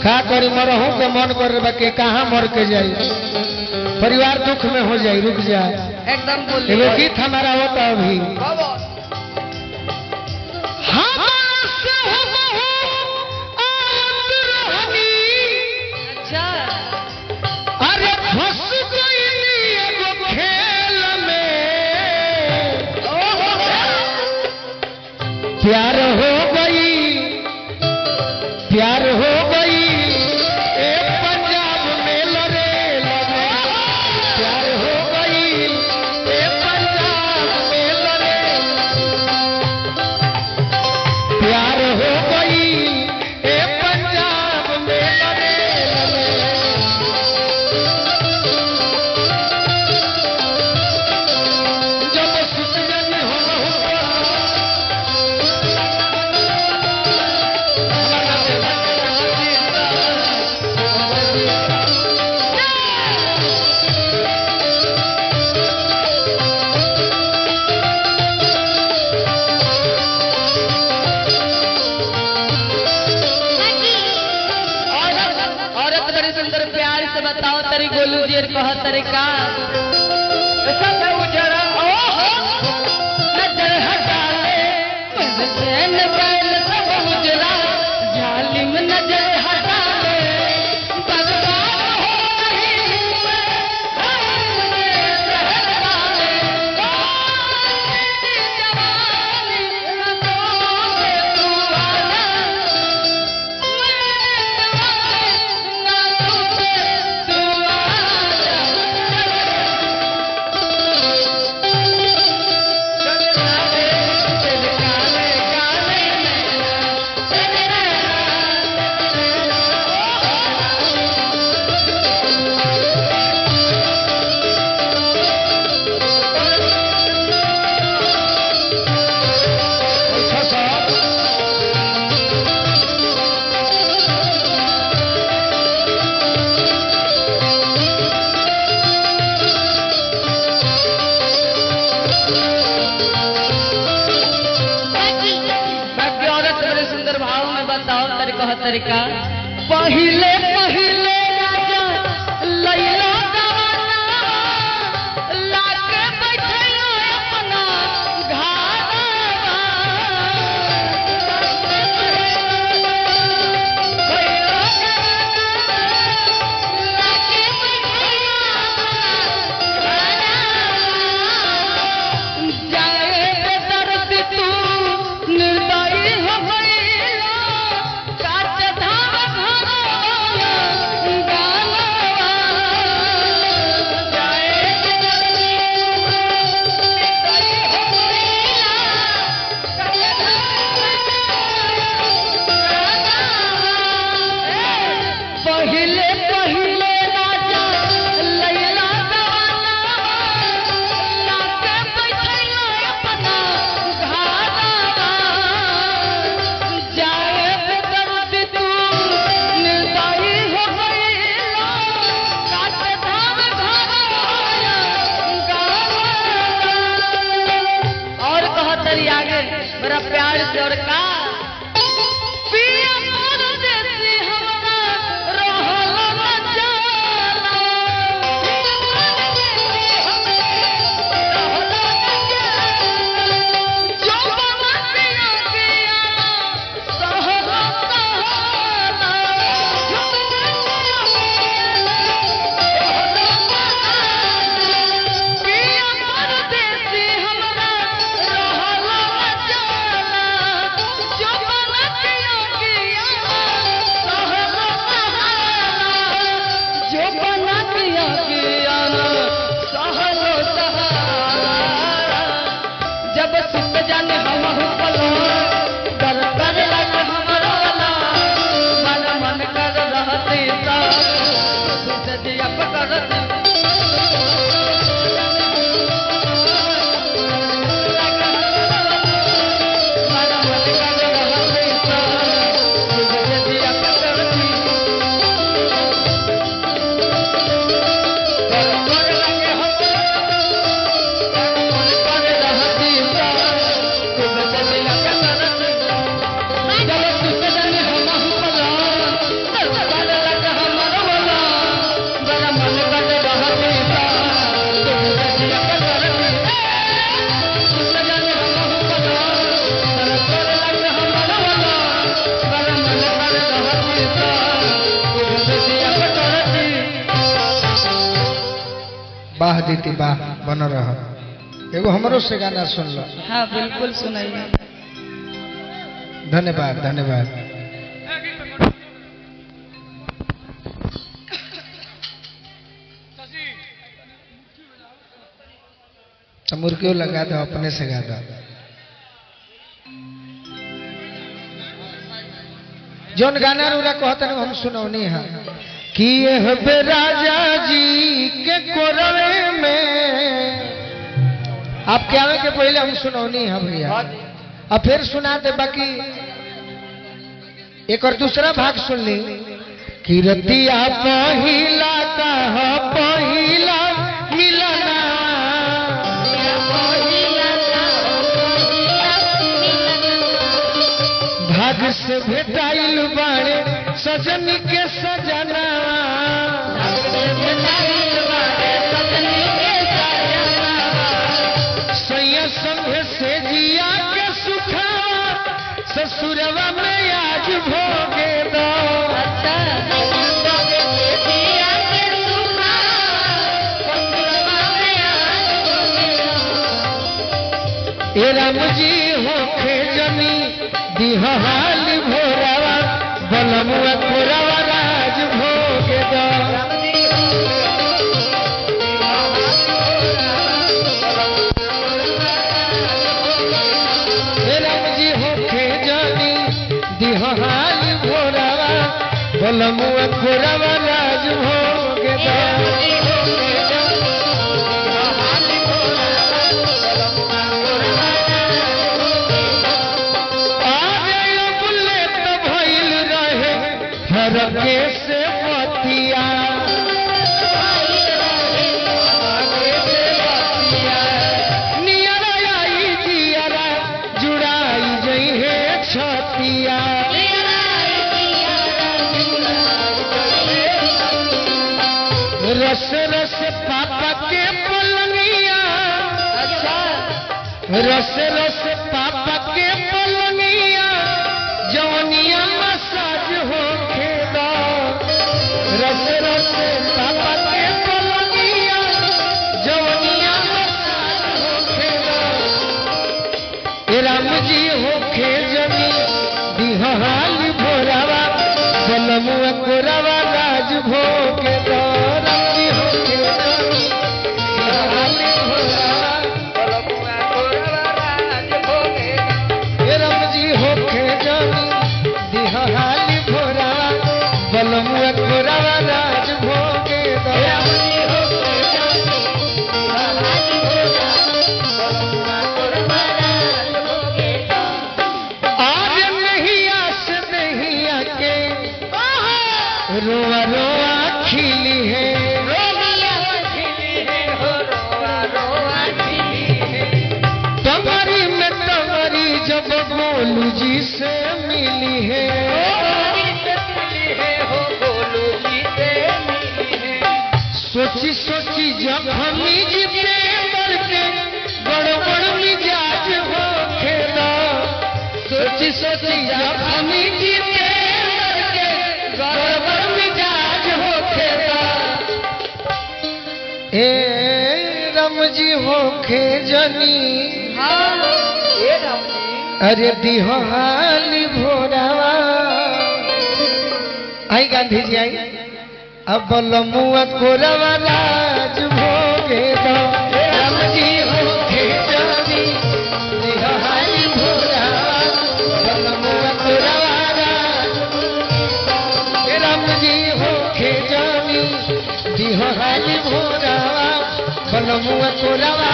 का करी मरहू के मन कर के कहाँ मर के जाई परिवार दुख में हो जाए रुक जाए एकदम बोल एगो गीत हमारा होता अभी अच्छा अरे फंस गई एगो खेल में प्यार हो गई प्यार हो गई ए पंजाब में लड़े लगे प्यार हो गई ए पंजाब में लड़े प्यार हो गई ए पंजाब में लड़े लगे जब सुतजन औरत बड़ी सुंदर प्यार से बताओ तेरी गोलू जी कह तरीका नजर हटा ले चैन बैल सब उजला जालिम नजर हटा ले बर्बाद हो रही कह तरीका पहिले पहिले राजा लैला दवाना लाके बैठैया अपना घावा लाके बैठैया जाए बेदर्द तू निर्दयी हो मेरा प्यार से और का पिया परदेसी हमरा रहल न जाला जो बमतिया पिया सहला पिया परदेसी हमरा रहल न जाला दीदी वाह बन रहा एगो हमरो से गाना सुन लो। हाँ बिल्कुल सुनाइए। धन्यवाद धन्यवाद। तो मुर्गियों लगा दो अपने से गा दो। जोन गाना रूरा कहते हैं हम सुनौनी है कि यह राजा जी के कोरवे में आप क्या है कि पहले हम सुनौनी है भैया अब फिर सुना दे बाकी एक और दूसरा भाग सुन ली कि रतिया पहिला का पहिला मिलना भाग से भेटाइल बाड़े सजन के सजना सैया संग से जिया के सुखा ससुरवा में आज भोगे दो। ए राम जी होखे जनी दिहाल भोरावा बलमुआ कोरावा राज भोगे दो। राम जी होखे जानी दिहाल भोरावा बलमुआ कोरावा राज भोगे दो। रगे से मोतिया नियरा आई जियरा जुड़ाई जई है छतिया रस रस पापा के पलंगिया रस रस पापा के पलंगिया जवनिया मसाज हो रस रस पापा के पलंगिया जवनिया मसाज होखे दो। राम जी होखे जनी दिहाल भोरावा बलमुआ कोरावा राज भोगे दो। राम जी होखे जनी दिहाल भोरावा बलमुआ कोरावा राज भोगे दो। राम जी होखे जनी दिहाल भोरावा बलमुआ कोरावा राज भोगे दो। आज नहीं आस नहीं आके रोआ रोआ खिली है तमरी में तमरी जब गोलू जी से मिली है सोची सोची जब हमी जीते करके गड़बड़ मिजाज हो खेदा सोची सोची जब हमी जीते करके गड़बड़ मिजाज हो खेदा। ए राम जी हो खे जनी अरे दिहाल भोरावा आई गांधी जी आई अब बलमुआ कोरावा राज भोगे दो। राम जी होखे जानी दिहाल भोरावा बलमुआ कोरावा राज राम जी होखे जानी दिहाल भोरावा बलमुआ कोरावा